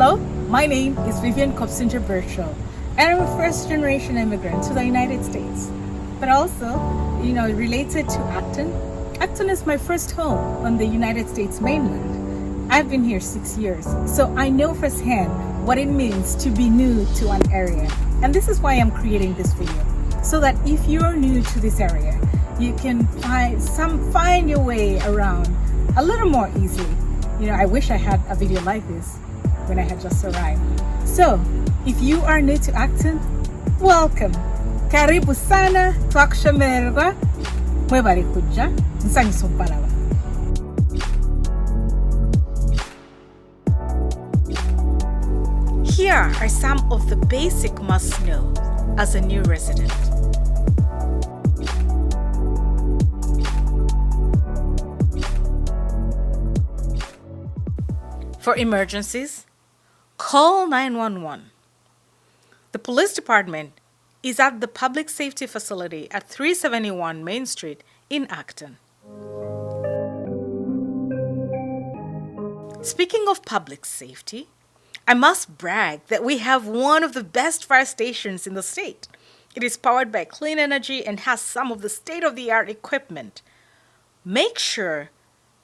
Hello, my name is Vivian Kobusingye Birchall, and I'm a first-generation immigrant to the United States. But also, related to Acton, Acton is my first home on the United States mainland. I've been here 6 years, so I know firsthand what it means to be new to an area. And this is why I'm creating this video, so that if you're new to this area, you can find your way around a little more easily. I wish I had a video like this when I had just arrived. So, if you are new to Acton, welcome. Karibu sana, twakushemererwa, mwebali kuja, nsanyusa mpalaba. Here are some of the basic must-know as a new resident. For emergencies, call 911. The police department is at the public safety facility at 371 Main Street in Acton. Speaking of public safety, I must brag that we have one of the best fire stations in the state. It is powered by clean energy and has some of the state-of-the-art equipment. Make sure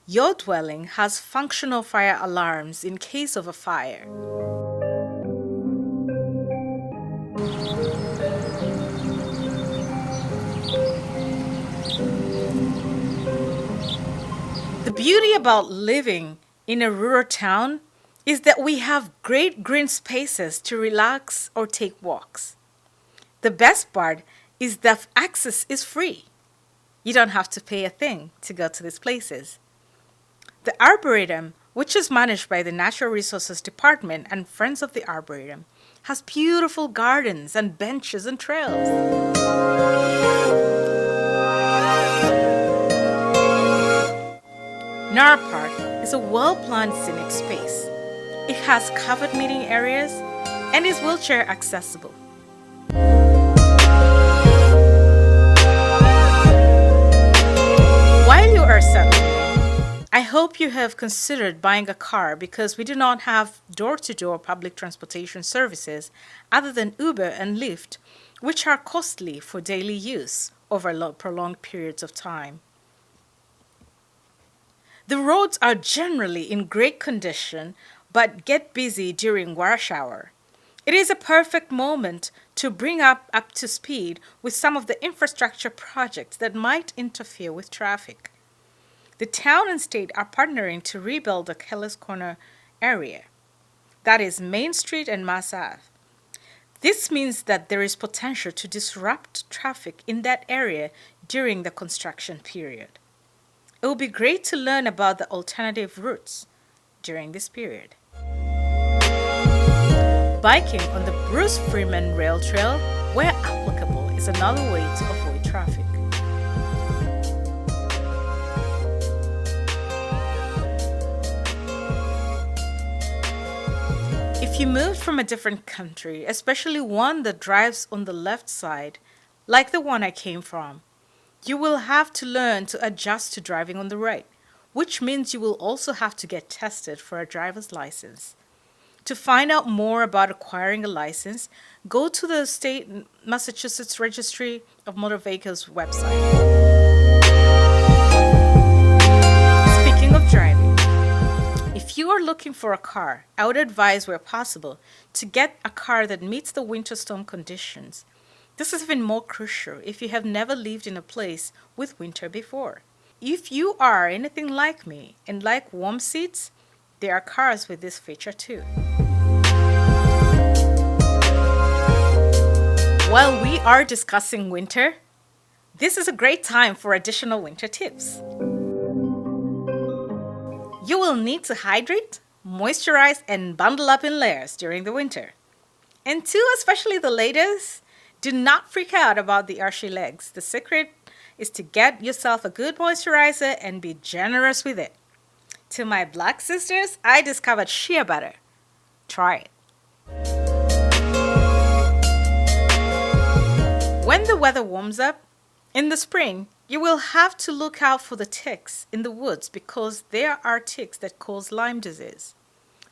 your dwelling has functional fire alarms in case of a fire. The beauty about living in a rural town is that we have great green spaces to relax or take walks. The best part is that access is free. You don't have to pay a thing to go to these places. The Arboretum, which is managed by the Natural Resources Department and Friends of the Arboretum, has beautiful gardens and benches and trails. Nara Park is a well-planned scenic space. It has covered meeting areas and is wheelchair accessible. While you are settling, I hope you have considered buying a car because we do not have door-to-door public transportation services other than Uber and Lyft, which are costly for daily use over prolonged periods of time. The roads are generally in great condition but get busy during rush hour. It is a perfect moment to bring up to speed with some of the infrastructure projects that might interfere with traffic. The town and state are partnering to rebuild the Kellis Corner area, that is Main Street and Mass Ave. This means that there is potential to disrupt traffic in that area during the construction period. It will be great to learn about the alternative routes during this period. Biking on the Bruce Freeman Rail Trail, where applicable, is another way to avoid traffic. If you moved from a different country, especially one that drives on the left side, like the one I came from, you will have to learn to adjust to driving on the right, which means you will also have to get tested for a driver's license. To find out more about acquiring a license, go to the state Massachusetts Registry of Motor Vehicles website. Speaking of driving, if you are looking for a car, I would advise where possible to get a car that meets the winter storm conditions. This is even more crucial if you have never lived in a place with winter before. If you are anything like me and like warm seats, there are cars with this feature too. While we are discussing winter, this is a great time for additional winter tips. You will need to hydrate, moisturize, and bundle up in layers during the winter. And two, especially the ladies, do not freak out about the ashy legs. The secret is to get yourself a good moisturizer and be generous with it. To my black sisters, I discovered shea butter. Try it. When the weather warms up, in the spring, you will have to look out for the ticks in the woods because there are ticks that cause Lyme disease.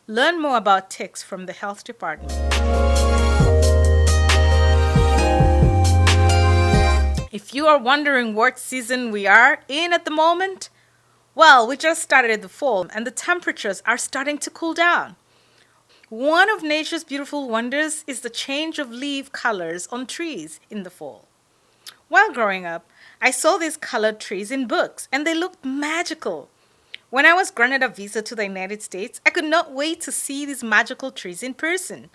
Learn more about ticks from the health department. If you are wondering what season we are in at the moment, well, we just started the fall and the temperatures are starting to cool down. One of nature's beautiful wonders is the change of leaf colors on trees in the fall. While growing up, I saw these colored trees in books and they looked magical. When I was granted a visa to the United States, I could not wait to see these magical trees in person.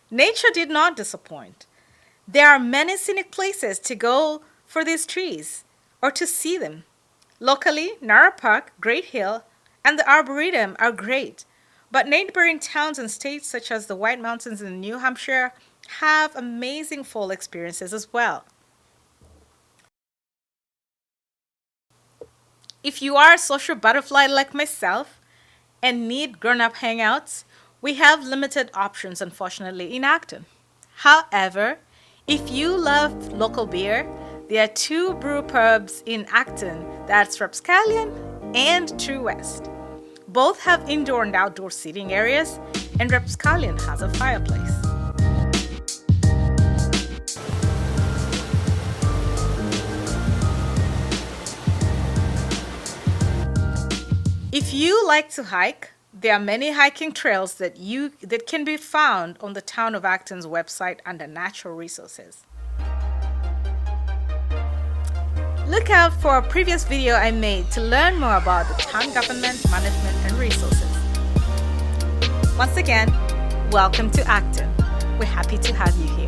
Nature did not disappoint. There are many scenic places to go for these trees or to see them. Locally, Nara Park, Great Hill, and the Arboretum are great, but neighboring towns and states such as the White Mountains in New Hampshire have amazing fall experiences as well. If you are a social butterfly like myself and need grown-up hangouts, we have limited options, unfortunately, in Acton. However, if you love local beer, there are 2 brew pubs in Acton, that's Rapscallion and True West. Both have indoor and outdoor seating areas, and Rapscallion has a fireplace. If you like to hike, there are many hiking trails that can be found on the Town of Acton's website under Natural Resources. Look out for a previous video I made to learn more about the town government, management, and resources. Once again, welcome to Acton. We're happy to have you here.